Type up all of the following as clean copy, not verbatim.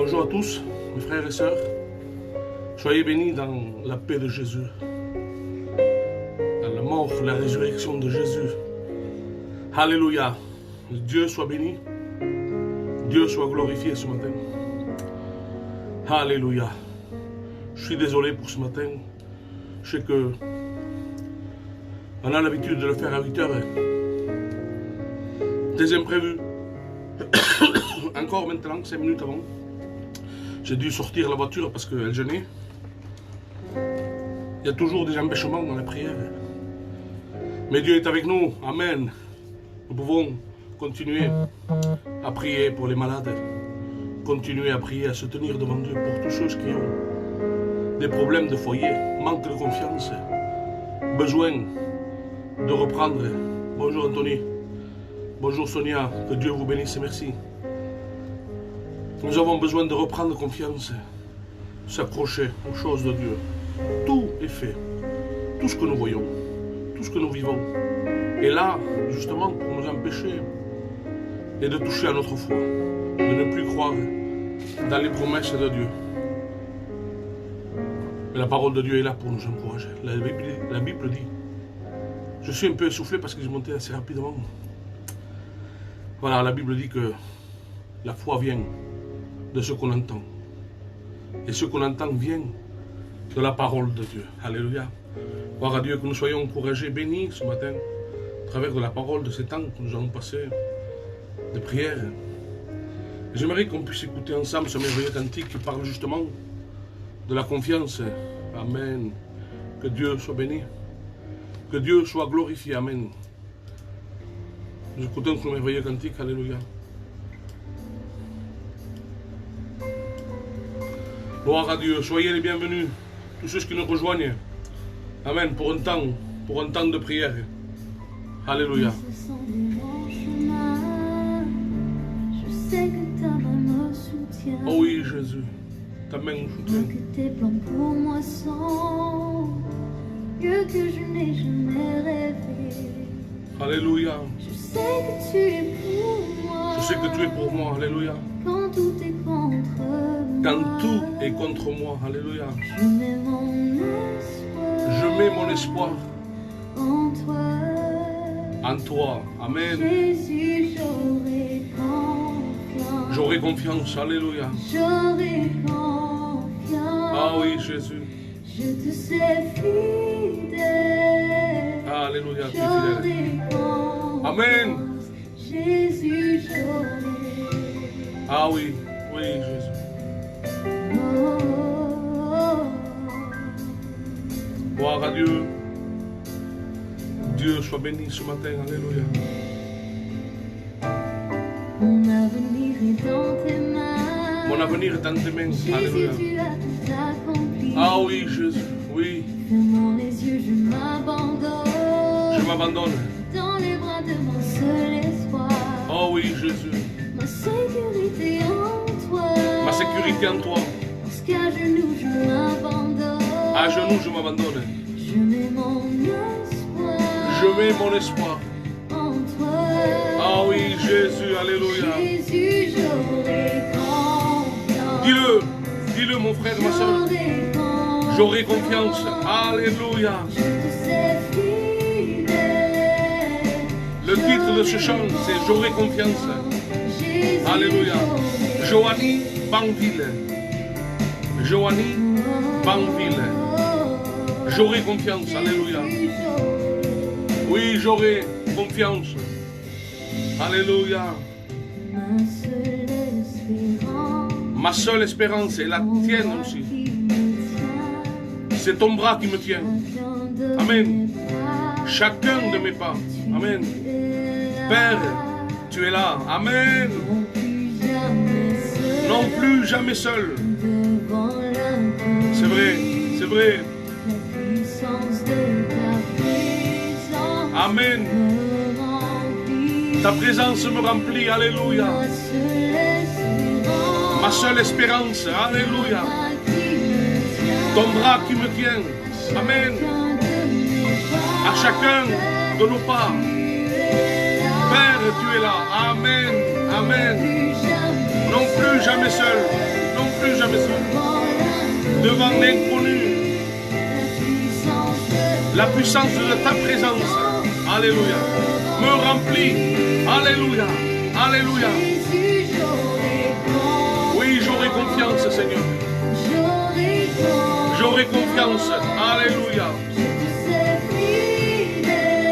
Bonjour à tous, mes frères et sœurs. Soyez bénis dans la paix de Jésus, dans la mort, la résurrection de Jésus. Alléluia. Dieu soit béni. Dieu soit glorifié ce matin. Alléluia. Je suis désolé pour ce matin. Je sais que on a l'habitude de le faire à 8 heures. Des imprévus. Encore maintenant, 5 minutes avant. J'ai dû sortir la voiture parce qu'elle gênait. Il y a toujours des empêchements dans la prière. Mais Dieu est avec nous. Amen. Nous pouvons continuer à prier pour les malades. Continuer à prier, à se tenir devant Dieu pour tous ceux qui ont des problèmes de foyer, manque de confiance, besoin de reprendre. Bonjour Anthony. Bonjour Sonia. Que Dieu vous bénisse et merci. Nous avons besoin de reprendre confiance, s'accrocher aux choses de Dieu. Tout est fait. Tout ce que nous voyons, tout ce que nous vivons est là, justement, pour nous empêcher et de toucher à notre foi, de ne plus croire dans les promesses de Dieu. Mais la parole de Dieu est là pour nous encourager. La Bible dit. Je suis un peu essoufflé parce que j'ai monté assez rapidement. Voilà, la Bible dit que la foi vient de ce qu'on entend. Et ce qu'on entend vient de la parole de Dieu. Alléluia. Gloire à Dieu, que nous soyons encouragés, bénis ce matin, à travers de la parole de ces temps que nous allons passer de prière. J'aimerais qu'on puisse écouter ensemble ce merveilleux cantique qui parle justement de la confiance. Amen. Que Dieu soit béni. Que Dieu soit glorifié. Amen. Nous écoutons ce merveilleux cantique. Alléluia. Gloire à Dieu, soyez les bienvenus, tous ceux qui nous rejoignent. Amen, pour un temps de prière. Alléluia. Oh oui, Jésus, ta main nous soutient. Que tes plans pour moi sont mieux que je n'ai jamais rêvé. Alléluia. Je sais que tu es pour moi. Je sais que tu es pour moi. Alléluia. Quand tout est contre moi. Quand tout est contre moi. Alléluia. Je mets mon espoir. Je mets mon espoir en toi. En toi. Amen. Jésus, j'aurai confiance. J'aurai confiance. Alléluia. J'aurai confiance. Ah oui, Jésus. Je te sais fidèle. Alléluia, tu es fidèle. Amen. Jésus, j'aurai. Ah oui, oui, Jésus. Gloire à Dieu. Dieu soit béni ce matin. Alléluia. Mon avenir est dans tes mains. Mon avenir est dans tes mains. Alléluia. Jésus, tu as tout accompli. Ah oui, Jésus. Oui. Fermant les yeux, je m'abandonne. Je m'abandonne. Dans les bras de mon seul espoir. Oh oui, Jésus. Ma sécurité en toi. Ma sécurité en toi. Parce qu'à genoux, je m'abandonne. À genoux, je m'abandonne. Je mets mon espoir. Je mets mon espoir en toi. Ah oui, Jésus. Alléluia. Jésus, j'aurai confiance. Dis-le. Dis-le, mon frère, ma soeur. J'aurai confiance. Alléluia. Je te sais fidèle. Le titre de ce chant, c'est J'aurai confiance. Alléluia. Joanie Banville. Joanie Banville. J'aurai confiance. Alléluia. Oui, j'aurai confiance. Alléluia. Ma seule espérance est la tienne aussi. C'est ton bras qui me tient. Amen. Chacun de mes pas. Amen. Père, tu es là. Amen. Non plus jamais seul. C'est vrai, c'est vrai. Amen. Ta présence me remplit. Alléluia. Ma seule espérance. Alléluia. Ton bras qui me tient. Amen. À chacun de nos pas. Père, tu es là. Amen. Amen. Non plus jamais seul. devant l'inconnu. La puissance de ta présence, alléluia, me remplit, alléluia, alléluia. Oui, j'aurai confiance, Seigneur. J'aurai confiance, alléluia.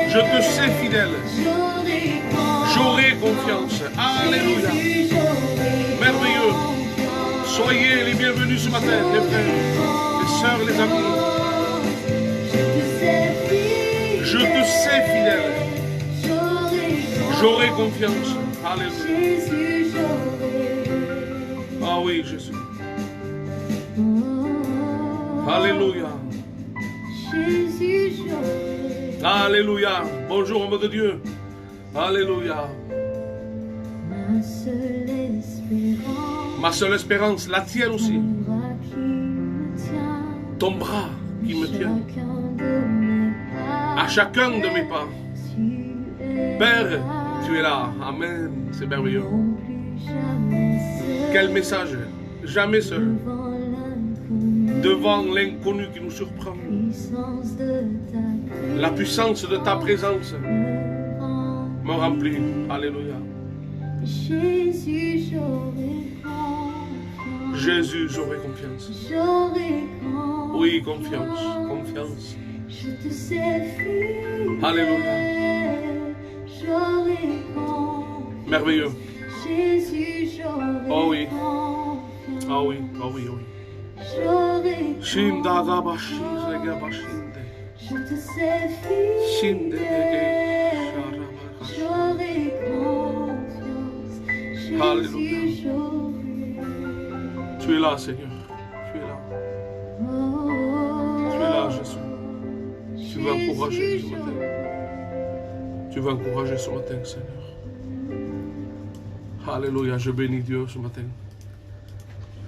Je te sais fidèle. J'aurai confiance, alléluia. Merveilleux. Soyez les bienvenus ce matin, les frères, les sœurs, les amis. Je te sais fidèle. J'aurai confiance. Alléluia. Ah oui, Jésus. Alléluia. Alléluia. Bonjour, homme de Dieu. Alléluia. Ma seule espérance, la tienne aussi. Ton bras qui me tient. À chacun de mes pas. Père, tu es là. Amen. C'est merveilleux. Quel message. Jamais seul. Devant l'inconnu qui nous surprend. La puissance de ta présence me remplit. Alléluia. Jésus, j'aurai confiance. Jésus, j'aurai confiance. J'aurai confiance. Oui, confiance, confiance. Je te sais fidèle. Alléluia. J'aurai confiance. Merveilleux. Jésus, j'aurai Oh oui. confiance. Ah oui, ah oui, oui. J'aurai Shindagabashi, confiance. Zegabashinde. Je te sais fidèle. J'aurai confiance. Alléluia. Jésus, j'aurai. Tu es là, Seigneur. Tu es là. Tu es là, Jésus. Tu veux encourager ce matin. Tu veux encourager ce matin, Seigneur. Alléluia. Je bénis Dieu ce matin.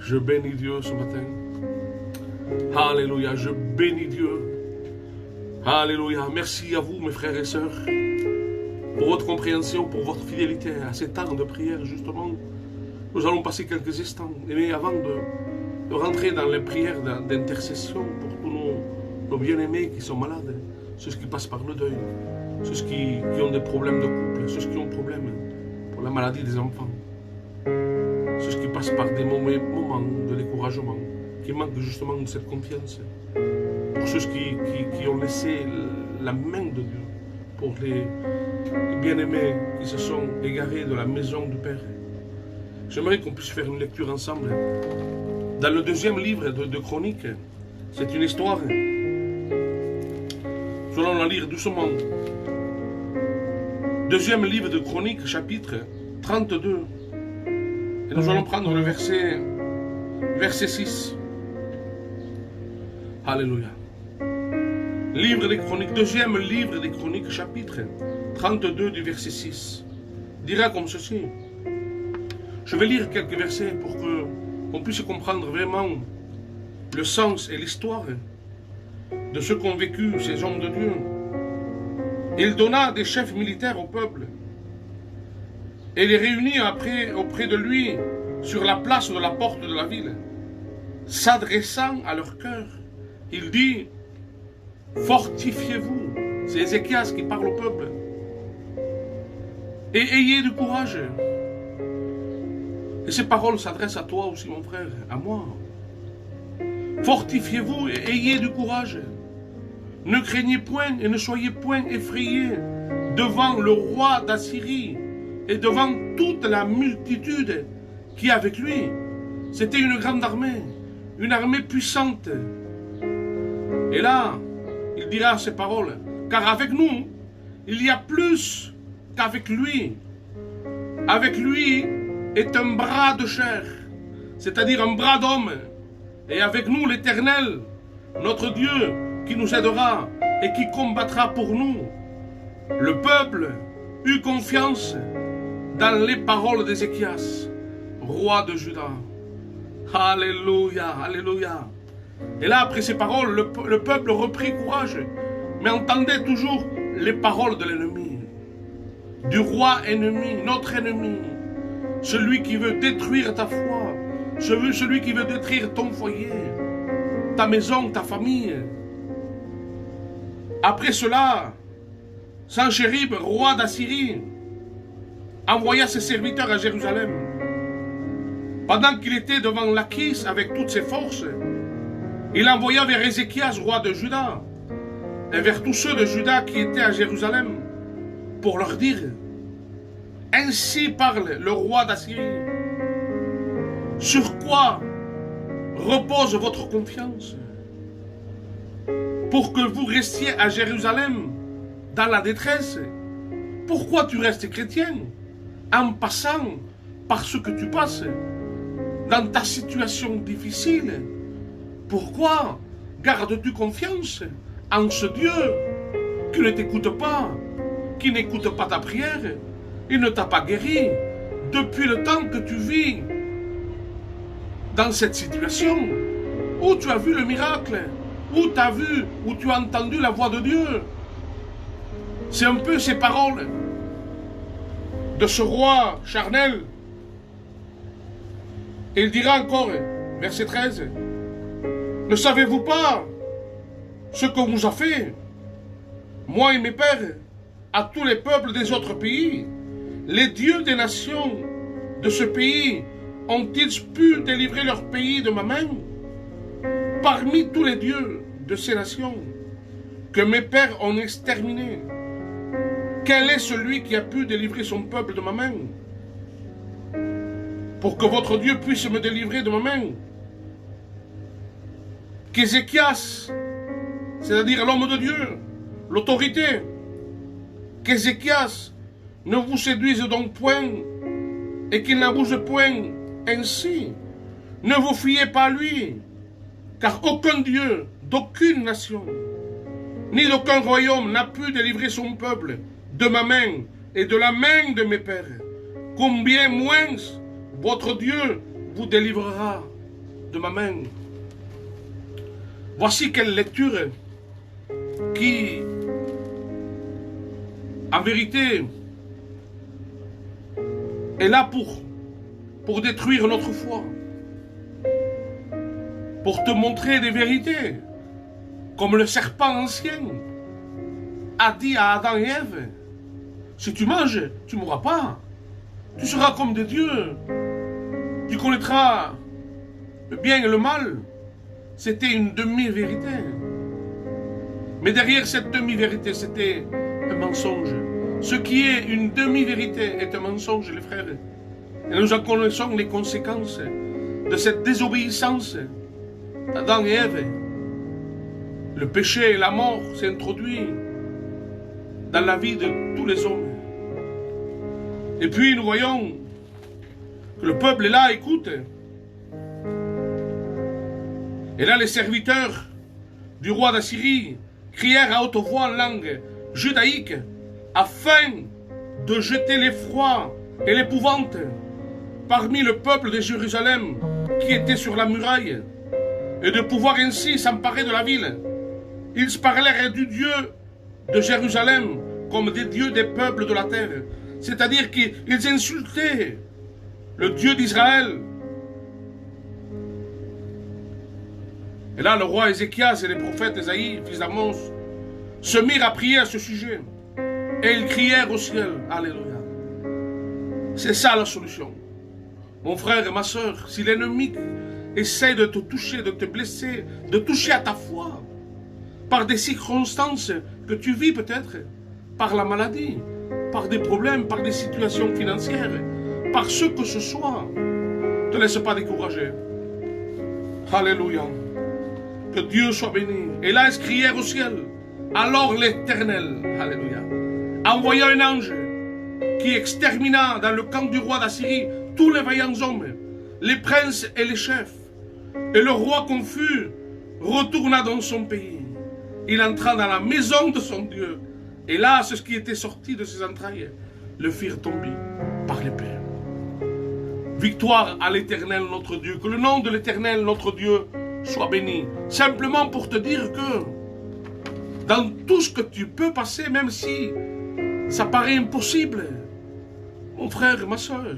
Je bénis Dieu ce matin. Alléluia. Je bénis Dieu. Alléluia. Merci à vous, mes frères et sœurs, pour votre compréhension, pour votre fidélité à ces temps de prière, justement. Nous allons passer quelques instants. Mais avant de rentrer dans les prières d'intercession pour tous nos bien-aimés qui sont malades, ceux qui passent par le deuil, ceux qui ont des problèmes de couple, ceux qui ont des problèmes pour la maladie des enfants, ceux qui passent par des moments de découragement, qui manquent justement de cette confiance, pour ceux qui ont laissé la main de Dieu, pour les bien-aimés qui se sont égarés de la maison du Père. J'aimerais qu'on puisse faire une lecture ensemble. Dans le deuxième livre de Chroniques, c'est une histoire. Nous allons la lire doucement. Deuxième livre de Chroniques, chapitre 32. Et nous allons prendre le verset 6. Alléluia. Livre des Chroniques, deuxième livre des Chroniques, chapitre 32 du verset 6. Dira comme ceci. Je vais lire quelques versets pour qu'on puisse comprendre vraiment le sens et l'histoire de ce qu'ont vécu ces hommes de Dieu. Il donna des chefs militaires au peuple et les réunit après auprès de lui sur la place de la porte de la ville. S'adressant à leur cœur, il dit: fortifiez-vous. C'est Ézéchias qui parle au peuple. Et ayez du courage. Et ces paroles s'adressent à toi aussi, mon frère, à moi. Fortifiez-vous et ayez du courage. Ne craignez point et ne soyez point effrayés devant le roi d'Assyrie et devant toute la multitude qui est avec lui. C'était une grande armée, une armée puissante. Et là, il dira ces paroles: car avec nous, il y a plus qu'avec lui. Avec lui est un bras de chair, c'est-à-dire un bras d'homme. Et avec nous l'Éternel, notre Dieu, qui nous aidera et qui combattra pour nous. Le peuple eut confiance dans les paroles d'Ézéchias, roi de Juda. Alléluia, alléluia. Et là, après ces paroles, le peuple reprit courage, mais entendait toujours les paroles de l'ennemi, du roi ennemi, notre ennemi, celui qui veut détruire ta foi, celui qui veut détruire ton foyer. ta maison, ta famille. Après cela, Sanchérib, roi d'Assyrie, envoya ses serviteurs à Jérusalem. Pendant qu'il était devant Lachis avec toutes ses forces, il envoya vers Ézéchias, roi de Juda, et vers tous ceux de Juda qui étaient à Jérusalem, pour leur dire: ainsi parle le roi d'Assyrie. Sur quoi repose votre confiance? Pour que vous restiez à Jérusalem dans la détresse? Pourquoi tu restes chrétien en passant par ce que tu passes dans ta situation difficile? Pourquoi gardes-tu confiance en ce Dieu qui ne t'écoute pas, qui n'écoute pas ta prière? Il ne t'a pas guéri depuis le temps que tu vis dans cette situation où tu as vu le miracle, où tu as vu, où tu as entendu la voix de Dieu. C'est un peu ces paroles de ce roi charnel. Et il dira encore, verset 13, ne savez-vous pas ce qu'on nous a fait, moi et mes pères, à tous les peuples des autres pays? Les dieux des nations de ce pays ont-ils pu délivrer leur pays de ma main? Parmi tous les dieux de ces nations que mes pères ont exterminés, quel est celui qui a pu délivrer son peuple de ma main? Pour que votre Dieu puisse me délivrer de ma main. Qu'Ézéchias, c'est-à-dire l'homme de Dieu, l'autorité, qu'Ézéchias ne vous séduise donc point et qu'il n'abuse point ainsi. Ne vous fiez pas à lui, car aucun Dieu d'aucune nation, ni d'aucun royaume n'a pu délivrer son peuple de ma main et de la main de mes pères. Combien moins votre Dieu vous délivrera de ma main. Voici quelle lecture qui, en vérité, est là pour détruire notre foi, pour te montrer des vérités, comme le serpent ancien a dit à Adam et Ève: si tu manges, tu ne mourras pas, tu seras comme des dieux, tu connaîtras le bien et le mal. C'était une demi-vérité. Mais derrière cette demi-vérité, c'était un mensonge. Ce qui est une demi-vérité est un mensonge, les frères. Et nous en connaissons les conséquences de cette désobéissance d'Adam et Ève. Le péché et la mort s'est introduit dans la vie de tous les hommes. Et puis nous voyons que le peuple est là, écoute. Et là, les serviteurs du roi d'Assyrie crièrent à haute voix en langue judaïque afin de jeter l'effroi et l'épouvante parmi le peuple de Jérusalem qui était sur la muraille et de pouvoir ainsi s'emparer de la ville. Ils parlèrent du Dieu de Jérusalem comme des dieux des peuples de la terre. C'est-à-dire qu'ils insultaient le Dieu d'Israël. Et là, le roi Ézéchias et les prophètes Ésaïe, fils d'Amos, se mirent à prier à ce sujet. Et ils crièrent au ciel. Alléluia. C'est ça la solution. Mon frère et ma soeur, si l'ennemi essaie de te toucher, de te blesser, de toucher à ta foi, par des circonstances que tu vis peut-être, par la maladie, par des problèmes, par des situations financières, par ce que ce soit, ne te laisse pas décourager. Alléluia. Que Dieu soit béni. Et là, ils crièrent au ciel. Alors l'Éternel, alléluia, envoya un ange qui extermina dans le camp du roi d'Assyrie tous les vaillants hommes, les princes et les chefs. Et le roi confus retourna dans son pays. Il entra dans la maison de son Dieu. Et là, ce qui était sorti de ses entrailles le firent tomber par l'épée. Victoire à l'Éternel notre Dieu. Que le nom de l'Éternel notre Dieu soit béni. Simplement pour te dire que dans tout ce que tu peux passer, même si ça paraît impossible, mon frère, ma soeur,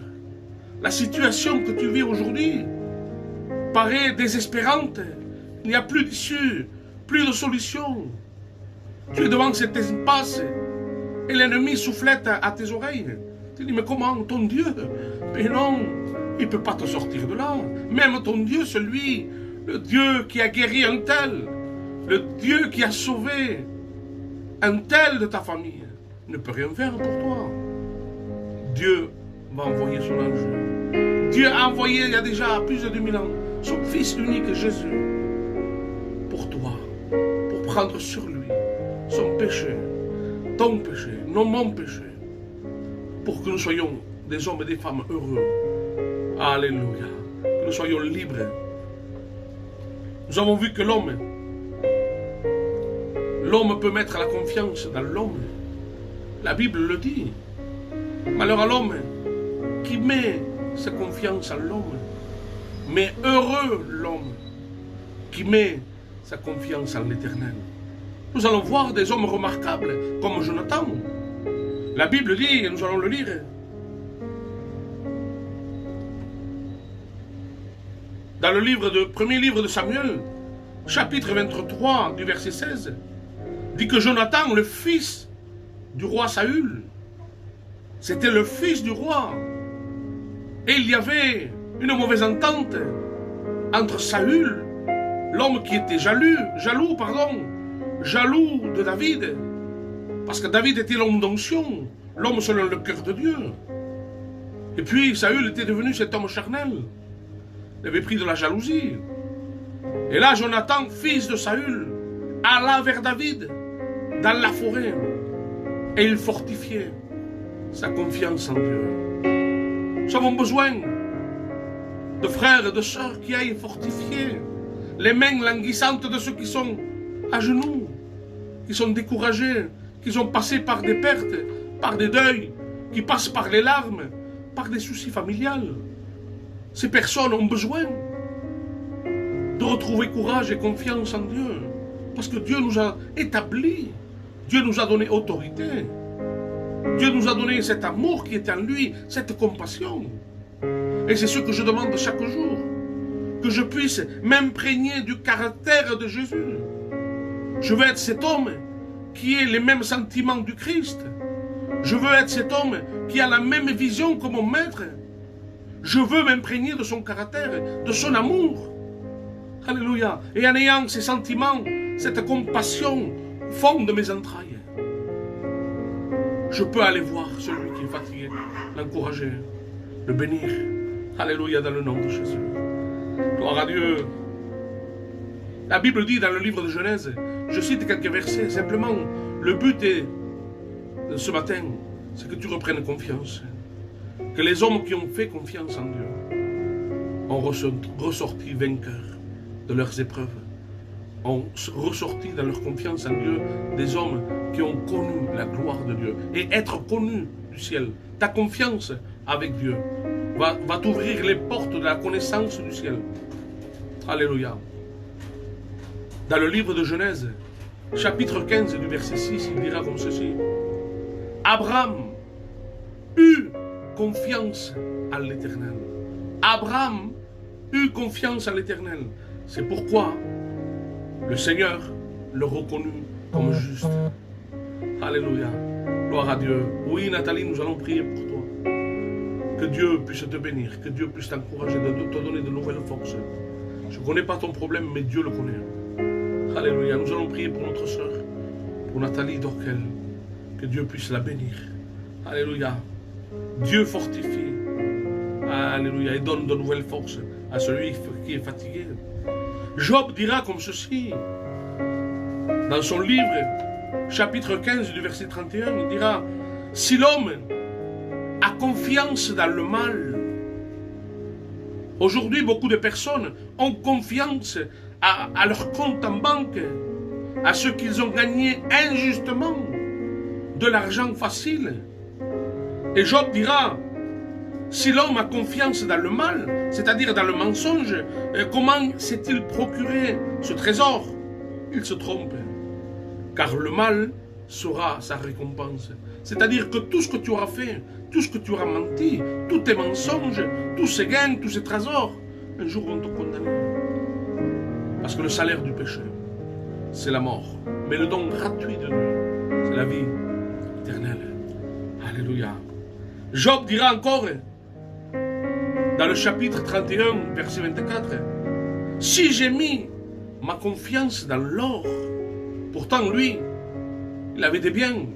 la situation que tu vis aujourd'hui paraît désespérante, Il n'y a plus d'issue, plus de solution. Tu es devant cette impasse et l'ennemi soufflette à tes oreilles. Tu dis, mais comment ton Dieu? Mais non, il ne peut pas te sortir de là. Même ton Dieu, celui, le Dieu qui a guéri un tel, le Dieu qui a sauvé un tel de ta famille, ne peut rien faire pour toi. Dieu va envoyer son ange. Dieu a envoyé il y a déjà plus de 2000 ans son Fils unique Jésus pour toi, pour prendre sur lui son péché, ton péché, non mon péché, pour que nous soyons des hommes et des femmes heureux. Alléluia. Que nous soyons libres. Nous avons vu que l'homme peut mettre la confiance dans l'homme. La Bible le dit. Malheur à l'homme qui met sa confiance en l'homme. Mais heureux l'homme qui met sa confiance en l'Éternel. Nous allons voir des hommes remarquables comme Jonathan. La Bible dit, et nous allons le lire, dans le premier livre de Samuel, chapitre 23 du verset 16, dit que Jonathan, le fils du roi Saül, c'était le fils du roi. Et il y avait une mauvaise entente entre Saül, l'homme qui était jaloux de David, parce que David était l'homme d'onction, l'homme selon le cœur de Dieu. Et puis Saül était devenu cet homme charnel. Il avait pris de la jalousie. Et là, Jonathan, fils de Saül, alla vers David dans la forêt et il fortifiait sa confiance en Dieu. Nous avons besoin de frères et de sœurs qui aillent fortifier les mains languissantes de ceux qui sont à genoux, qui sont découragés, qui sont passés par des pertes, par des deuils, qui passent par les larmes, par des soucis familiales. Ces personnes ont besoin de retrouver courage et confiance en Dieu. Parce que Dieu nous a établis. Dieu nous a donné autorité. Dieu nous a donné cet amour qui est en lui, cette compassion. Et c'est ce que je demande chaque jour. Que je puisse m'imprégner du caractère de Jésus. Je veux être cet homme qui ait les mêmes sentiments du Christ. Je veux être cet homme qui a la même vision que mon maître. Je veux m'imprégner de son caractère, de son amour. Alléluia. Et en ayant ces sentiments, cette compassion au fond de mes entrailles, je peux aller voir celui qui est fatigué, l'encourager, le bénir. Alléluia, dans le nom de Jésus. Gloire à Dieu. La Bible dit dans le livre de Genèse, je cite quelques versets, simplement, le but est, de ce matin, c'est que tu reprennes confiance. Que les hommes qui ont fait confiance en Dieu ont ressorti vainqueurs de leurs épreuves, ont ressorti dans leur confiance en Dieu des hommes qui ont connu la gloire de Dieu. Et être connu du ciel, ta confiance avec Dieu, va t'ouvrir les portes de la connaissance du ciel. Alléluia. Dans le livre de Genèse, chapitre 15 du verset 6, il dira comme ceci. Abraham eut confiance à l'Éternel. Abraham eut confiance à l'Éternel. C'est pourquoi le Seigneur le reconnut comme juste. Alléluia. Gloire à Dieu. Oui, Nathalie, nous allons prier pour toi. Que Dieu puisse te bénir, que Dieu puisse t'encourager, te donner de nouvelles forces. Je ne connais pas ton problème, mais Dieu le connaît. Alléluia. Nous allons prier pour notre sœur, pour Nathalie Dorkel. Que Dieu puisse la bénir. Alléluia. Dieu fortifie. Alléluia. Et donne de nouvelles forces à celui qui est fatigué. Job dira comme ceci. Dans son livre, chapitre 15 du verset 31, il dira, si l'homme a confiance dans le mal, aujourd'hui beaucoup de personnes ont confiance à leur compte en banque, à ce qu'ils ont gagné injustement, de l'argent facile. Et Job dira, si l'homme a confiance dans le mal, c'est-à-dire dans le mensonge, comment s'est-il procuré ce trésor? Il se trompe, car le mal sera sa récompense. C'est-à-dire que tout ce que tu auras fait, tout ce que tu auras menti, tous tes mensonges, tous ces gains, tous ces trésors, un jour vont te condamner. Parce que le salaire du péché, c'est la mort. Mais le don gratuit de Dieu, c'est la vie éternelle. Alléluia. Job dira encore, dans le chapitre 31, verset 24, « Si j'ai mis ma confiance dans l'or, pourtant lui, il avait des biens,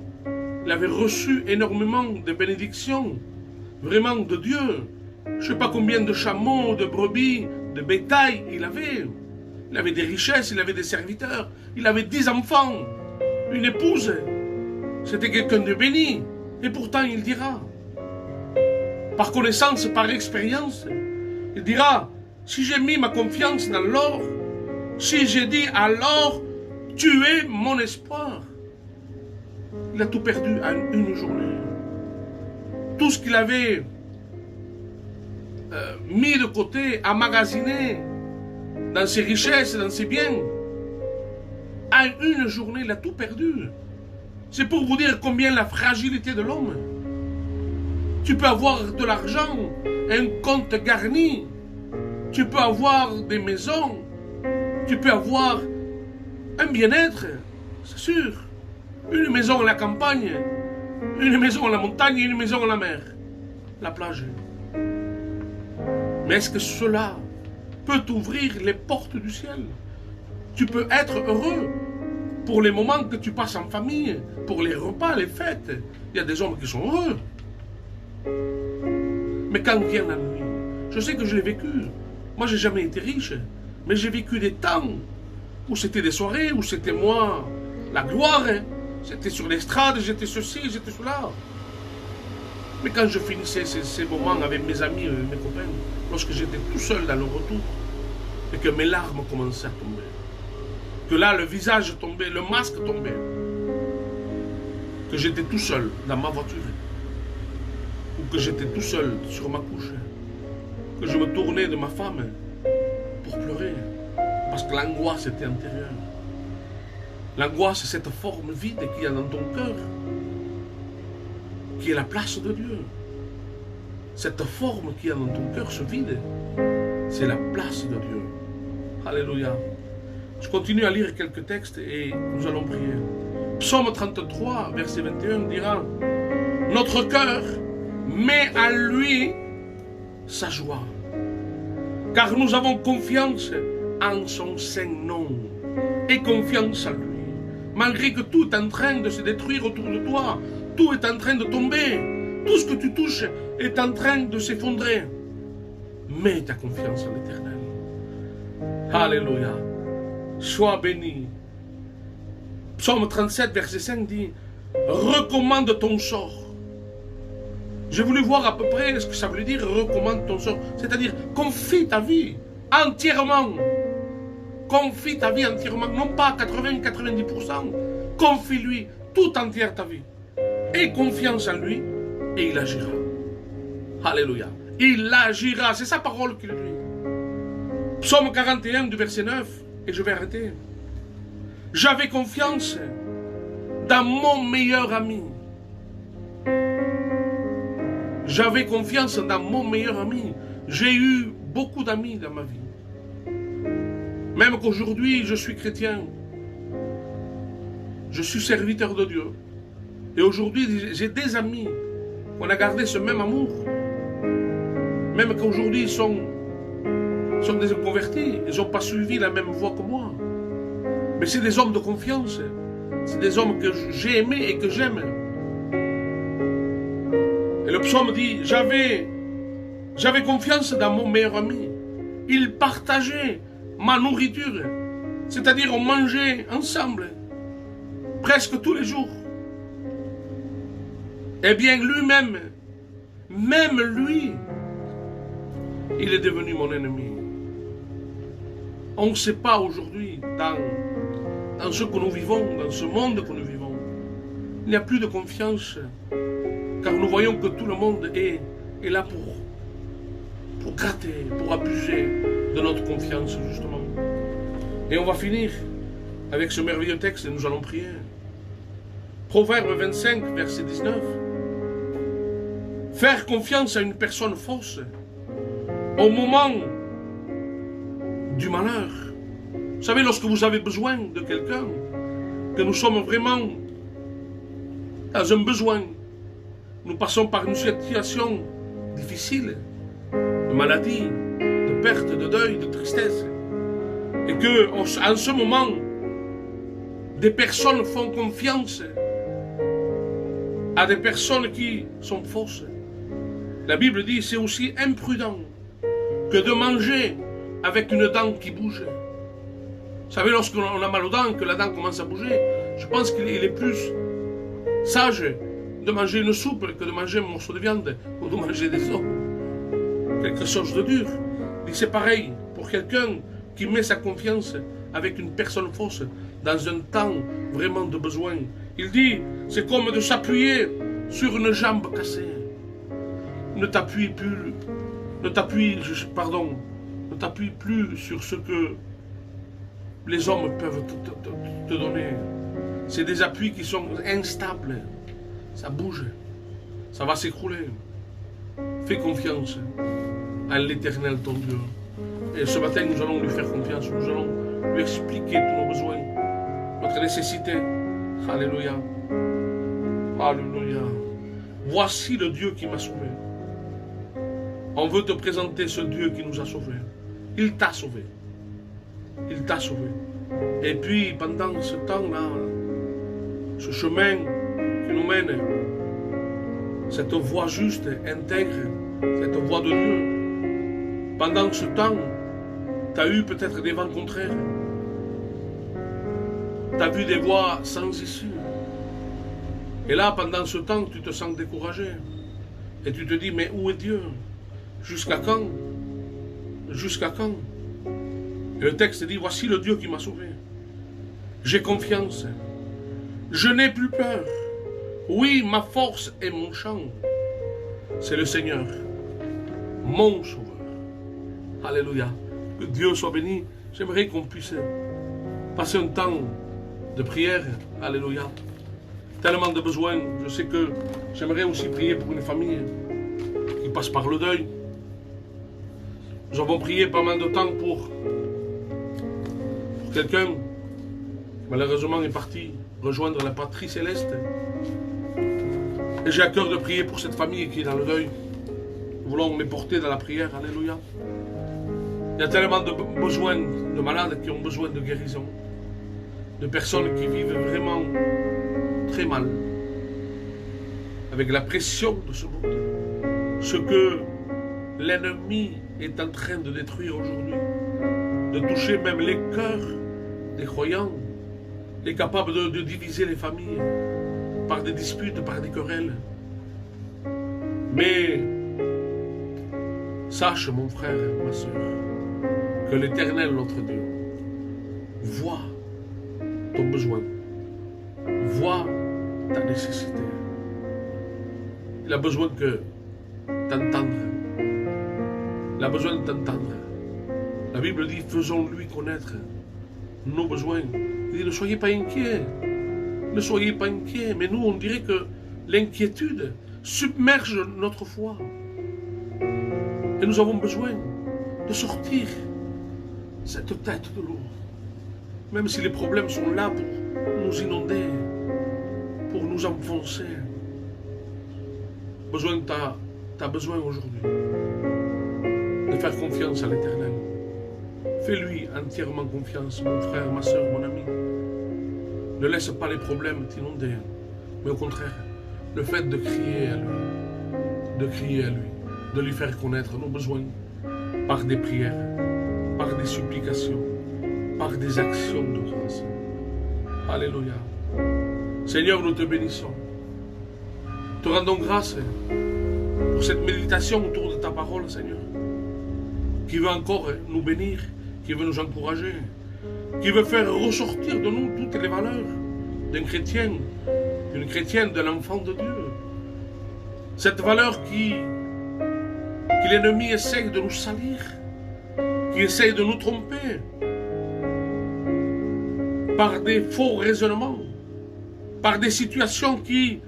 il avait reçu énormément de bénédictions, vraiment de Dieu. Je ne sais pas combien de chameaux, de brebis, de bétail il avait. Il avait des richesses, il avait des serviteurs, il avait 10 enfants, une épouse. C'était quelqu'un de béni. Et pourtant il dira, par connaissance, par expérience, il dira, si j'ai mis ma confiance dans l'or, si j'ai dit à l'or, tu es mon espoir. Il a tout perdu en une journée. Tout ce qu'il avait mis de côté, emmagasiné dans ses richesses, dans ses biens, en une journée, il a tout perdu. C'est pour vous dire combien la fragilité de l'homme. Tu peux avoir de l'argent, un compte garni, tu peux avoir des maisons, tu peux avoir un bien-être, c'est sûr. Une maison à la campagne, une maison à la montagne, une maison à la mer, la plage. Mais est-ce que cela peut t'ouvrir les portes du ciel? Tu peux être heureux pour les moments que tu passes en famille, pour les repas, les fêtes. Il y a des hommes qui sont heureux. Mais quand vient la nuit, je sais que je l'ai vécu. Moi, j'ai jamais été riche, mais j'ai vécu des temps où c'était des soirées, où c'était moi, la gloire. J'étais sur l'estrade, j'étais ceci, j'étais cela. Mais quand je finissais ces moments avec mes amis, mes copains, lorsque j'étais tout seul dans le retour, et que mes larmes commençaient à tomber, que là, le visage tombait, le masque tombait, que j'étais tout seul dans ma voiture, ou que j'étais tout seul sur ma couche, que je me tournais de ma femme pour pleurer, parce que l'angoisse était intérieure. L'angoisse, c'est cette forme vide qu'il y a dans ton cœur, qui est la place de Dieu. Cette forme qu'il y a dans ton cœur, ce vide, c'est la place de Dieu. Alléluia. Je continue à lire quelques textes et nous allons prier. Psaume 33, verset 21 dira, « Notre cœur met en lui sa joie, car nous avons confiance en son saint nom et confiance en lui. » Malgré que tout est en train de se détruire autour de toi, tout est en train de tomber, tout ce que tu touches est en train de s'effondrer. Mets ta confiance en l'Éternel. Alléluia. Sois béni. Psaume 37, verset 5 dit, « Recommande ton sort. » J'ai voulu voir à peu près ce que ça veut dire, « Recommande ton sort ». C'est-à-dire, confie ta vie entièrement. Confie ta vie entièrement, non pas 80-90%, confie-lui tout entière ta vie. Aie confiance en lui et il agira. Alléluia. Il agira, c'est sa parole qu'il dit. Psaume 41 du verset 9, et je vais arrêter. J'avais confiance dans mon meilleur ami. J'avais confiance dans mon meilleur ami. J'ai eu beaucoup d'amis dans ma vie. Même qu'aujourd'hui, je suis chrétien, je suis serviteur de Dieu. Et aujourd'hui, j'ai des amis qui ont gardé ce même amour. Même qu'aujourd'hui, ils sont des convertis, ils n'ont pas suivi la même voie que moi. Mais c'est des hommes de confiance. C'est des hommes que j'ai aimés et que j'aime. Et le psaume dit, j'avais confiance dans mon meilleur ami. Il partageait ma nourriture, c'est-à-dire on mangeait ensemble, presque tous les jours. Eh bien lui-même, même lui, il est devenu mon ennemi. On ne sait pas aujourd'hui, dans ce que nous vivons, dans ce monde que nous vivons, il n'y a plus de confiance, car nous voyons que tout le monde est là pour gratter, pour abuser de notre confiance, justement. Et on va finir avec ce merveilleux texte et nous allons prier. Proverbe 25, verset 19. Faire confiance à une personne fausse au moment du malheur, savez, lorsque vous avez besoin de quelqu'un, que nous sommes vraiment dans un besoin, nous passons par une situation difficile, de maladie, de perte, de deuil, de tristesse, et que en ce moment, des personnes font confiance à des personnes qui sont fausses. La Bible dit c'est aussi imprudent que de manger avec une dent qui bouge. Vous savez, lorsqu'on a mal aux dents et que la dent commence à bouger, je pense qu'il est plus sage de manger une soupe que de manger un morceau de viande ou de manger des os. Quelque chose de dur. Il dit c'est pareil pour quelqu'un qui met sa confiance avec une personne fausse dans un temps vraiment de besoin. Il dit c'est comme de s'appuyer sur une jambe cassée. Ne t'appuie plus, ne t'appuie plus sur ce que les hommes peuvent te donner. C'est des appuis qui sont instables. Ça bouge. Ça va s'écrouler. Fais confiance à l'Éternel, ton Dieu. Et ce matin, nous allons lui faire confiance. Nous allons lui expliquer tous nos besoins, notre nécessité. Alléluia. Alléluia. Voici le Dieu qui m'a sauvé. On veut te présenter ce Dieu qui nous a sauvés. Il t'a sauvé. Il t'a sauvé. Et puis, pendant ce temps-là, ce chemin qui nous mène, cette voie juste, intègre, cette voie de Dieu, pendant ce temps, tu as eu peut-être des vents contraires. Tu as vu des voies sans issue. Et là, pendant ce temps, tu te sens découragé. Et tu te dis, mais où est Dieu? Jusqu'à quand? Jusqu'à quand? Et le texte dit, voici le Dieu qui m'a sauvé. J'ai confiance. Je n'ai plus peur. Oui, ma force et mon chant, c'est le Seigneur, mon sauveur. Alléluia. Que Dieu soit béni. J'aimerais qu'on puisse passer un temps de prière. Alléluia. Tellement de besoins. Je sais que j'aimerais aussi prier pour une famille qui passe par le deuil. Nous avons prié pas mal de temps pour quelqu'un qui malheureusement est parti rejoindre la patrie céleste. Et j'ai à cœur de prier pour cette famille qui est dans le deuil. Nous voulons les porter dans la prière. Alléluia. Il y a tellement de besoins, de malades qui ont besoin de guérison. De personnes qui vivent vraiment très mal. Avec la pression de ce monde. Ce que l'ennemi est en train de détruire aujourd'hui. De toucher même les cœurs des croyants. Est capable de diviser les familles. Par des disputes, par des querelles. Mais sache, mon frère, ma soeur, que l'Éternel, notre Dieu, voit ton besoin, voit ta nécessité. Il a besoin de t'entendre. Il a besoin de t'entendre. La Bible dit, faisons-lui connaître nos besoins. Il dit, ne soyez pas inquiets. Ne soyez pas inquiets. Mais nous, on dirait que l'inquiétude submerge notre foi. Et nous avons besoin de sortir cette tête de l'eau. Même si les problèmes sont là pour nous inonder, pour nous enfoncer. T'as besoin aujourd'hui de faire confiance à l'Éternel. Fais-lui entièrement confiance, mon frère, ma soeur, mon ami. Ne laisse pas les problèmes t'inonder, mais au contraire, le fait de crier à lui, de lui faire connaître nos besoins par des prières, par des supplications, par des actions de grâce. Alléluia. Seigneur, nous te bénissons. Te rendons grâce pour cette méditation autour de ta parole, Seigneur, qui veut encore nous bénir, qui veut nous encourager, qui veut faire ressortir de nous toutes les valeurs d'un chrétien, d'une chrétienne, de l'enfant de Dieu. Cette valeur qui l'ennemi essaye de nous salir, qui essaye de nous tromper par des faux raisonnements, par des situations qui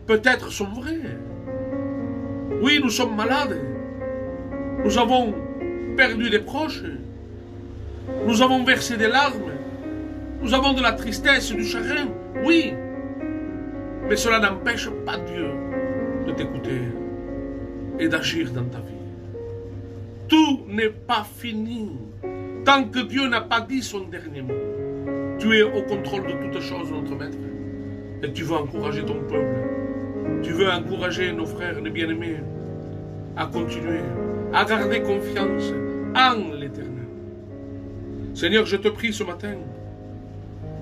peut-être sont vraies. Oui, nous sommes malades, nous avons perdu des proches, Nous avons versé des larmes. Nous avons de la tristesse, du chagrin. Oui. Mais cela n'empêche pas Dieu de t'écouter et d'agir dans ta vie. Tout n'est pas fini. Tant que Dieu n'a pas dit son dernier mot. Tu es au contrôle de toutes choses, notre Maître. Et tu veux encourager ton peuple. Tu veux encourager nos frères, les bien-aimés, à continuer, à garder confiance en l'Éternel. Seigneur, je te prie ce matin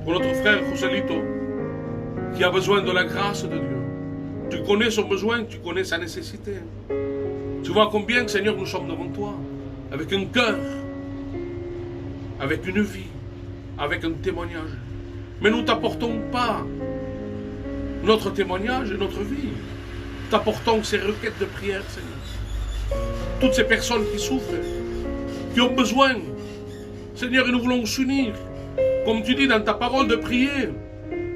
pour notre frère Joselito, qui a besoin de la grâce de Dieu. Tu connais son besoin, tu connais sa nécessité. Tu vois combien, Seigneur, nous sommes devant toi, avec un cœur, avec une vie, avec un témoignage. Mais nous ne t'apportons pas notre témoignage et notre vie. Nous t'apportons ces requêtes de prière, Seigneur. Toutes ces personnes qui souffrent, qui ont besoin, Seigneur, et nous voulons s'unir, comme tu dis dans ta parole, de prier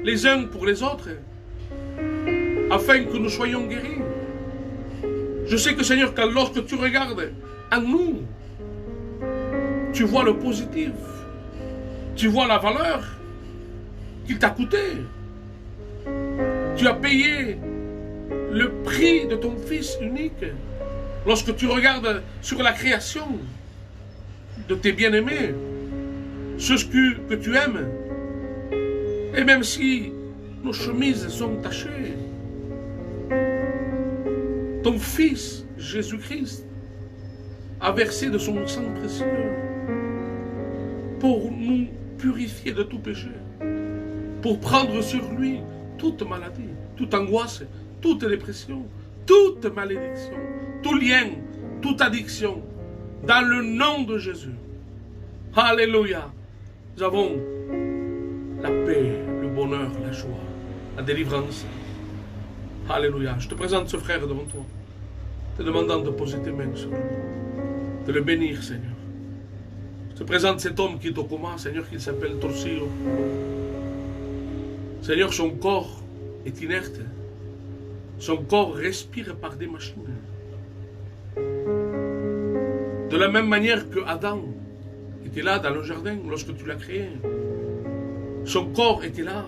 les uns pour les autres, afin que nous soyons guéris. Je sais que, Seigneur, lorsque tu regardes en nous, tu vois le positif, tu vois la valeur qu'il t'a coûté. Tu as payé le prix de ton Fils unique. Lorsque tu regardes sur la création de tes bien-aimés, ceux que tu aimes, et même si nos chemises sont tachées, ton Fils, Jésus-Christ, a versé de son sang précieux pour nous purifier de tout péché, pour prendre sur lui toute maladie, toute angoisse, toute dépression, toute malédiction, tout lien, toute addiction, dans le nom de Jésus. Alléluia. Nous avons la paix, le bonheur, la joie, la délivrance. Alléluia. Je te présente ce frère devant toi, te demandant de poser tes mains sur lui, de le bénir, Seigneur. Je te présente cet homme qui est au coma, Seigneur, qui s'appelle Torcillo. Seigneur, son corps est inerte. Son corps respire par des machines. De la même manière que Adam était là dans le jardin lorsque tu l'as créé. Son corps était là.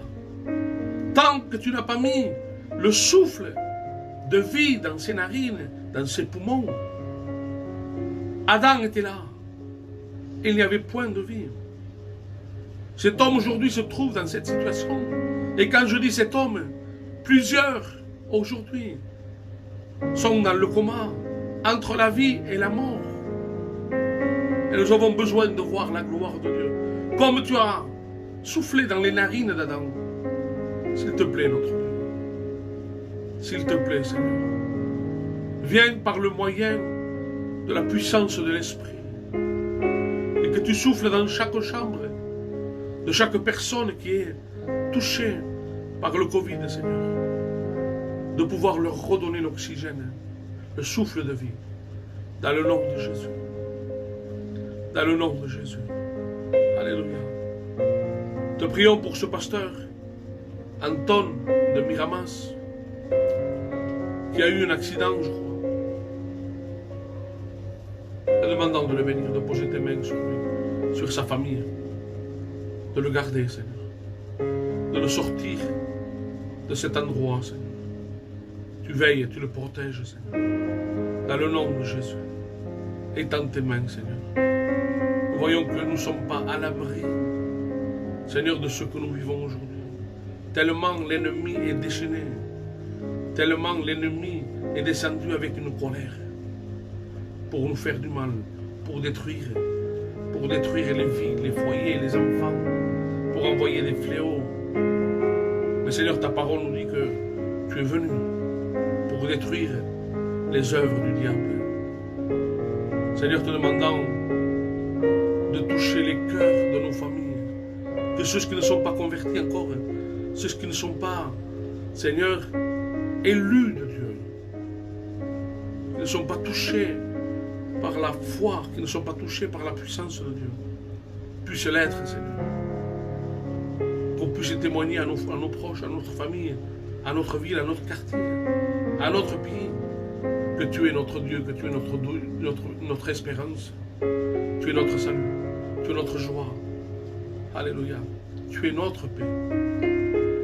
Tant que tu n'as pas mis le souffle de vie dans ses narines, dans ses poumons, Adam était là. Il n'y avait point de vie. Cet homme aujourd'hui se trouve dans cette situation. Et quand je dis cet homme, plusieurs aujourd'hui sont dans le coma, entre la vie et la mort. Et nous avons besoin de voir la gloire de Dieu. Comme tu as soufflé dans les narines d'Adam. S'il te plaît, notre Dieu. S'il te plaît, Seigneur. Viens par le moyen de la puissance de l'Esprit. Et que tu souffles dans chaque chambre de chaque personne qui est touchée par le Covid, Seigneur. De pouvoir leur redonner l'oxygène, le souffle de vie. Dans le nom de Jésus. Dans le nom de Jésus. Alléluia. Te prions pour ce pasteur, Anton de Miramas, qui a eu un accident, je crois. Te demandant de le bénir, de poser tes mains sur lui, sur sa famille, de le garder, Seigneur, de le sortir de cet endroit, Seigneur. Tu veilles, tu le protèges, Seigneur, dans le nom de Jésus. Étends tes mains, Seigneur. Nous voyons que nous ne sommes pas à l'abri, Seigneur, de ce que nous vivons aujourd'hui. Tellement l'ennemi est déchaîné, tellement l'ennemi est descendu avec une colère pour nous faire du mal, pour détruire les vies, les foyers, les enfants, pour envoyer des fléaux. Mais Seigneur, ta parole nous dit que tu es venu pour détruire les œuvres du diable. Seigneur, te demandant de toucher les cœurs de nos familles, que ceux qui ne sont pas convertis encore, ceux qui ne sont pas, Seigneur, élus de Dieu, qui ne sont pas touchés par la foi, qui ne sont pas touchés par la puissance de Dieu, puissent l'être, Seigneur. Qu'on puisse témoigner à nos proches, à notre famille, à notre ville, à notre quartier, à notre pays, que tu es notre Dieu, que tu es notre espérance, tu es notre salut, Tu es notre joie. Alléluia. Tu es notre paix.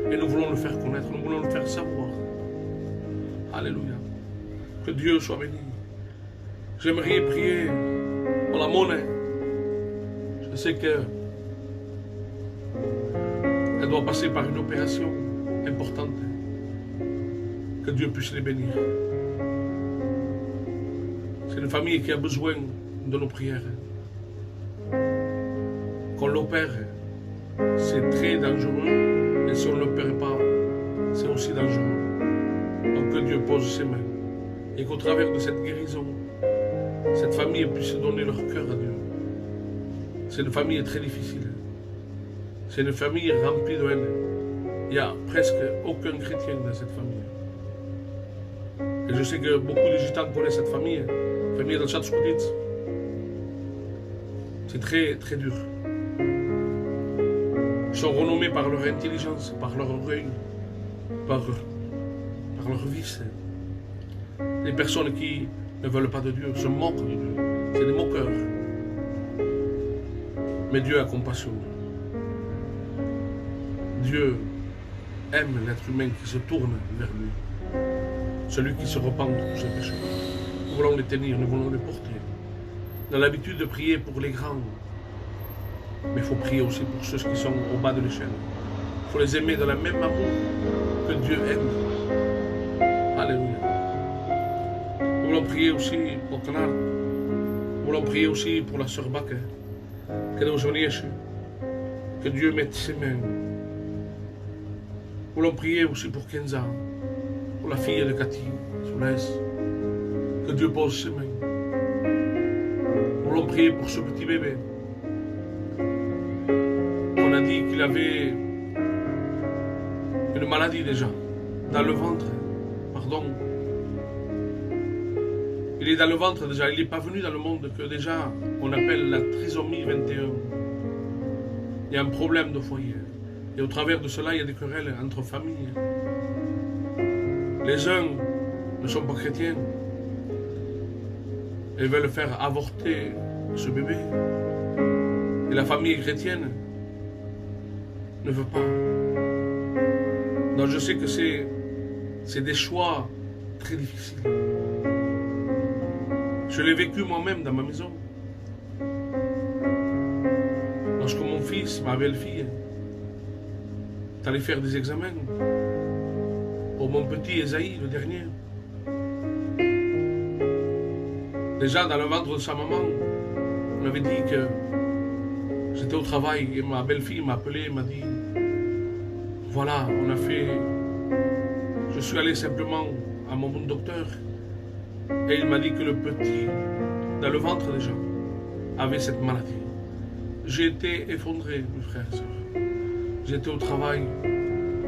Et nous voulons le faire connaître, nous voulons le faire savoir. Alléluia. Que Dieu soit béni. J'aimerais prier pour la monnaie. Je sais qu'elle doit passer par une opération importante. Que Dieu puisse les bénir. C'est une famille qui a besoin de nos prières. Qu'on l'opère, c'est très dangereux. Et si on ne l'opère pas, c'est aussi dangereux. Donc que Dieu pose ses mains. Et qu'au travers de cette guérison, cette famille puisse donner leur cœur à Dieu. C'est une famille très difficile. C'est une famille remplie de haine. Il n'y a presque aucun chrétien dans cette famille. Et je sais que beaucoup de gitans connaissent cette famille. La famille de Tchatskouditz. C'est très, très dur. Ils sont renommés par leur intelligence, par leur orgueil, par leur vice. Les personnes qui ne veulent pas de Dieu se moquent de Dieu. C'est des moqueurs. Mais Dieu a compassion. Dieu aime l'être humain qui se tourne vers lui. Celui qui se repent de tous ses péchés. Nous voulons les tenir, nous voulons les porter. On a l'habitude de prier pour les grands. Mais il faut prier aussi pour ceux qui sont au bas de l'échelle. Il faut les aimer de la même amour que Dieu aime. Alléluia. Nous voulons prier aussi pour Canal. Nous voulons prier aussi pour la sœur Bakke. Que Dieu mette ses mains. Nous voulons prier aussi pour Kenza, pour la fille de Cathy, Soulès. Que Dieu pose ses mains. Nous voulons prier pour ce petit bébé. On a dit qu'il avait une maladie déjà, dans le ventre. Pardon. Il est dans le ventre déjà, il n'est pas venu dans le monde que déjà on appelle la trisomie 21. Il y a un problème de foyer. Et au travers de cela, il y a des querelles entre familles. Les uns ne sont pas chrétiens. Ils veulent faire avorter ce bébé. Et la famille chrétienne ne veut pas. Donc je sais que c'est des choix très difficiles. Je l'ai vécu moi-même dans ma maison. Lorsque mon fils, ma belle-fille, est allé faire des examens pour mon petit Esaïe, le dernier. Déjà dans le ventre de sa maman, on avait dit que j'étais au travail et ma belle-fille m'a appelé et m'a dit voilà, on a fait. Je suis allé simplement à mon bon docteur et il m'a dit que le petit, dans le ventre déjà, avait cette maladie. J'ai été effondré, mes frères et sœurs. J'étais au travail,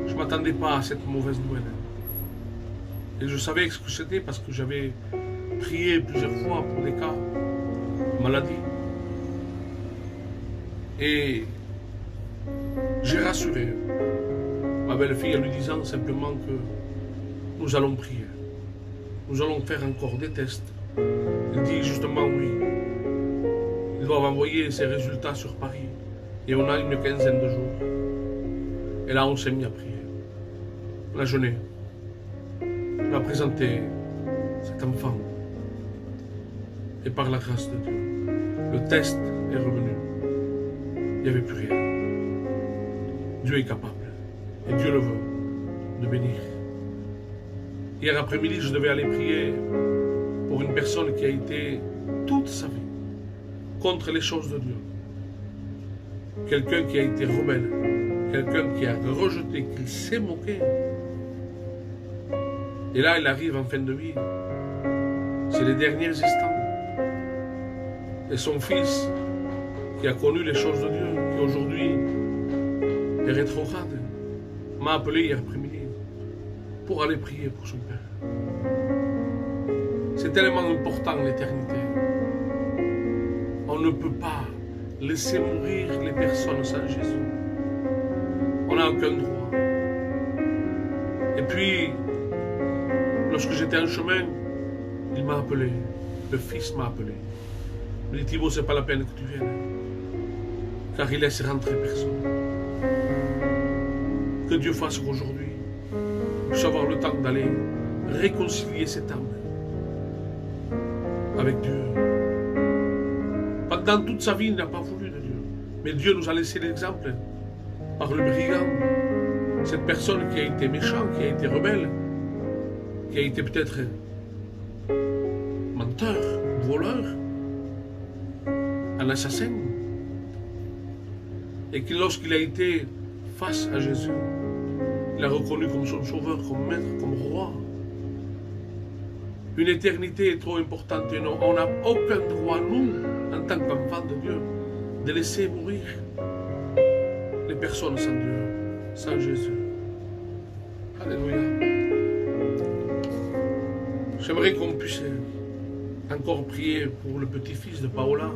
je ne m'attendais pas à cette mauvaise nouvelle. Et je savais ce que c'était parce que j'avais prié plusieurs fois pour des cas de maladie. Et j'ai rassuré ma belle-fille en lui disant simplement que nous allons prier. Nous allons faire encore des tests. Elle dit justement oui. Ils doivent envoyer ces résultats sur Paris. Et on a une quinzaine de jours. Et là, on s'est mis à prier. On a jeûné. On a présenté cet enfant. Et par la grâce de Dieu, le test est revenu. Il n'y avait plus rien. Dieu est capable. Et Dieu le veut, de bénir. Hier après-midi, je devais aller prier pour une personne qui a été toute sa vie contre les choses de Dieu. Quelqu'un qui a été rebelle. Quelqu'un qui a rejeté, qui s'est moqué. Et là, il arrive en fin de vie. C'est les derniers instants. Et son fils, qui a connu les choses de Dieu, qui aujourd'hui est rétrograde, m'a appelé hier après-midi pour aller prier pour son père. C'est tellement important l'éternité. On ne peut pas laisser mourir les personnes sans Jésus. On n'a aucun droit. Et puis, lorsque j'étais en chemin, il m'a appelé. Le fils m'a appelé. Il m'a dit, Thibaut, c'est pas la peine que tu viennes. car il laisse rentrer personne. Que Dieu fasse qu'aujourd'hui, puisse avoir le temps d'aller réconcilier cette âme avec Dieu. Pendant toute sa vie, il n'a pas voulu de Dieu. Mais Dieu nous a laissé l'exemple par le brigand. Cette personne qui a été méchant, qui a été rebelle, qui a été peut-être menteur, voleur, un assassin. Et que lorsqu'il a été face à Jésus, il l'a reconnu comme son sauveur, comme maître, comme roi. Une éternité est trop importante et non, on n'a aucun droit, nous, en tant qu'enfants de Dieu, de laisser mourir les personnes sans Dieu, sans Jésus. Alléluia. J'aimerais qu'on puisse encore prier pour le petit-fils de Paola,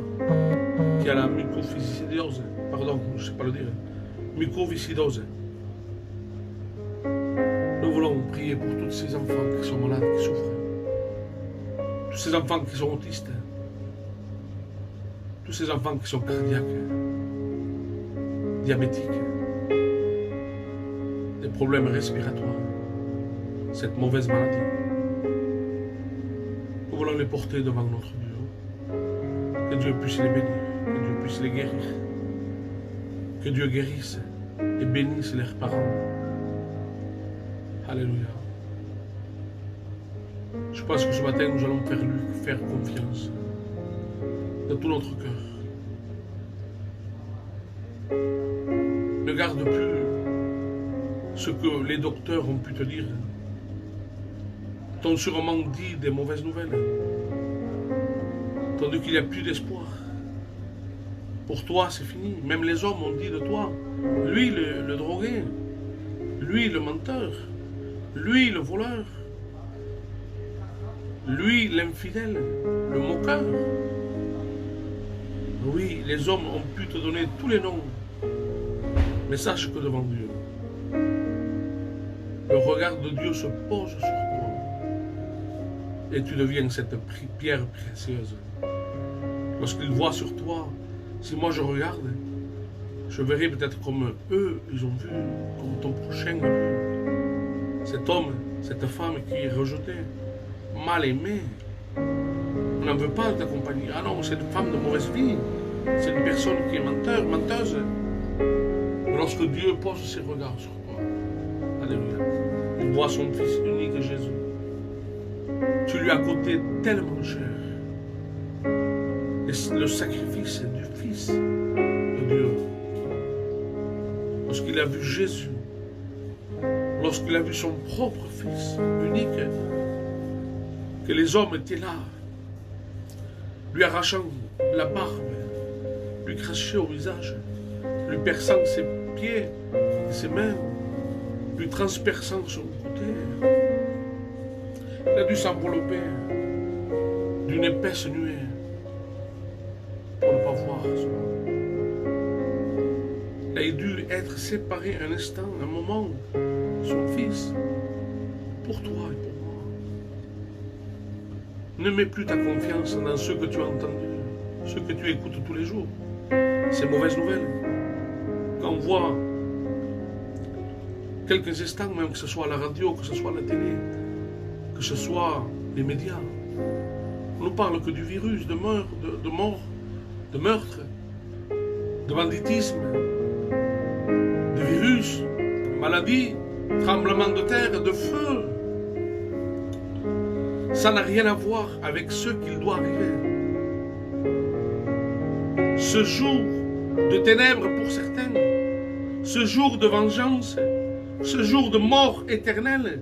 qui a la mucoviscidose. Pardon, je ne sais pas le dire. Mucoviscidose. Nous voulons prier pour tous ces enfants qui sont malades, qui souffrent. Tous ces enfants qui sont autistes. Tous ces enfants qui sont cardiaques, diabétiques, des problèmes respiratoires, cette mauvaise maladie. Nous voulons les porter devant notre Dieu. Que Dieu puisse les bénir, que Dieu puisse les guérir. Que Dieu guérisse et bénisse leurs parents. Alléluia. Je pense que ce matin, nous allons lui faire confiance de tout notre cœur. Ne garde plus ce que les docteurs ont pu te dire. T'ont sûrement dit des mauvaises nouvelles. T'ont dit qu'il n'y a plus d'espoir. Pour toi, c'est fini. Même les hommes ont dit de toi, lui le drogué, lui le menteur, lui le voleur, lui l'infidèle, le moqueur. Oui, les hommes ont pu te donner tous les noms. Mais sache que devant Dieu, le regard de Dieu se pose sur toi. Et tu deviens cette pierre précieuse. Lorsqu'il voit sur toi, si moi je regarde, je verrai peut-être comme eux, ils ont vu, comme ton prochain a vu. Cet homme, cette femme qui est rejetée, mal aimée. On n'en veut pas t'accompagner. Ah non, c'est une femme de mauvaise vie. C'est une personne qui est menteuse. Mais lorsque Dieu pose ses regards sur toi, alléluia, il voit son Fils unique Jésus. Tu lui as coûté tellement cher. Le sacrifice du Fils de Dieu. Lorsqu'il a vu Jésus, lorsqu'il a vu son propre Fils unique, que les hommes étaient là, lui arrachant la barbe, lui crachant au visage, lui perçant ses pieds et ses mains, lui transperçant son côté. Il a dû s'envelopper d'une épaisse nuée pour ne pas voir cela. Il a dû être séparé un instant, un moment, son Fils, pour toi et pour moi. Ne mets plus ta confiance dans ce que tu as entendu, ce que tu écoutes tous les jours, ces mauvaises nouvelles. Quand on voit quelques instants, même que ce soit à la radio, que ce soit à la télé, que ce soit les médias, on ne parle que du virus, de mort, de meurtre, de banditisme, de virus, de maladie, tremblement de terre, de feu. Ça n'a rien à voir avec ce qu'il doit arriver. Ce jour de ténèbres pour certains, ce jour de vengeance, ce jour de mort éternelle,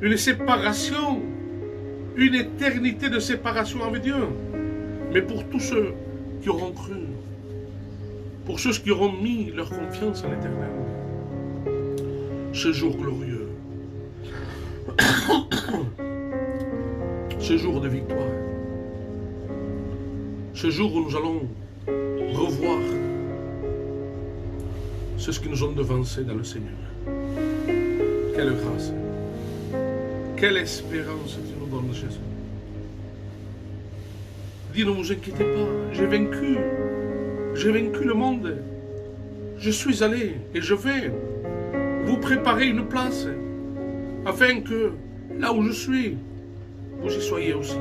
une séparation, une éternité de séparation avec Dieu. Mais pour tous ceux qui auront cru, pour ceux qui auront mis leur confiance en l'Éternel, ce jour glorieux, ce jour de victoire, ce jour où nous allons revoir ceux qui nous ont devancés dans le Seigneur. Quelle grâce, quelle espérance tu nous donnes, Jésus. Dis, ne vous inquiétez pas, j'ai vaincu j'ai vaincu le monde. Je suis allé et je vais vous préparer une place, afin que là où je suis, vous y soyez aussi.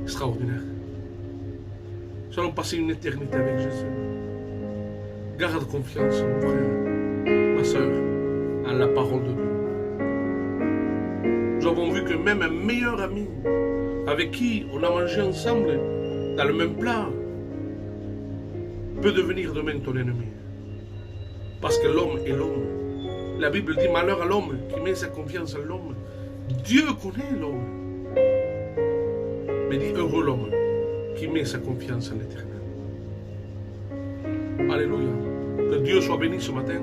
Extraordinaire. Nous allons passer une éternité avec Jésus. Garde confiance, mon frère, ma soeur, en la parole de Dieu. Nous avons vu que même un meilleur ami, avec qui on a mangé ensemble, dans le même plat, peut devenir demain ton ennemi. Parce que l'homme est l'homme. La Bible dit malheur à l'homme qui met sa confiance en l'homme. Dieu connaît l'homme. Mais dit heureux l'homme qui met sa confiance en l'Éternel. Alléluia. Que Dieu soit béni ce matin.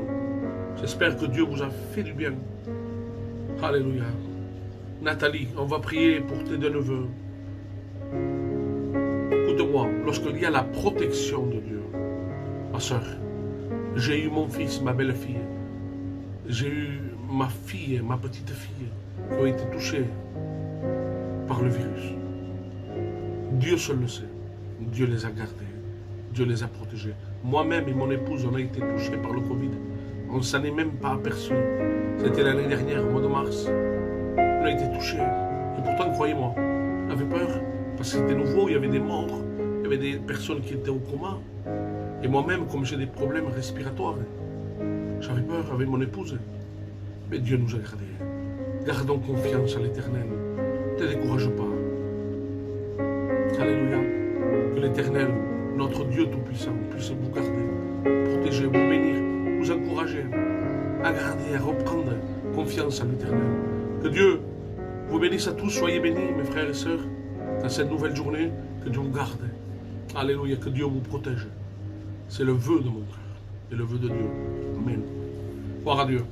J'espère que Dieu vous a fait du bien. Alléluia. Nathalie, on va prier pour tes deux neveux. Écoute-moi, lorsqu'il y a la protection de Dieu, ma soeur, j'ai eu mon fils, ma belle-fille, j'ai eu ma fille, ma petite fille, qui ont été touchées par le virus. Dieu seul le sait. Dieu les a gardés. Dieu les a protégés. Moi-même et mon épouse, on a été touchés par le Covid. On ne s'en est même pas aperçu. C'était l'année dernière, au mois de mars. On a été touchés. Et pourtant, croyez-moi, on avait peur. Parce que c'était nouveau, il y avait des morts. Il y avait des personnes qui étaient au coma. Et moi-même, comme j'ai des problèmes respiratoires, j'avais peur avec mon épouse. Mais Dieu nous a gardés. Gardons confiance en l'Éternel. Ne te décourage pas. Alléluia. Que l'Éternel, notre Dieu Tout-Puissant, puisse vous garder, protéger, vous bénir, vous encourager à garder, à reprendre confiance en l'Éternel. Que Dieu vous bénisse à tous. Soyez bénis, mes frères et sœurs, dans cette nouvelle journée. Que Dieu vous garde. Alléluia. Que Dieu vous protège. C'est le vœu de mon cœur et le vœu de Dieu. Amen. Gloire à Dieu.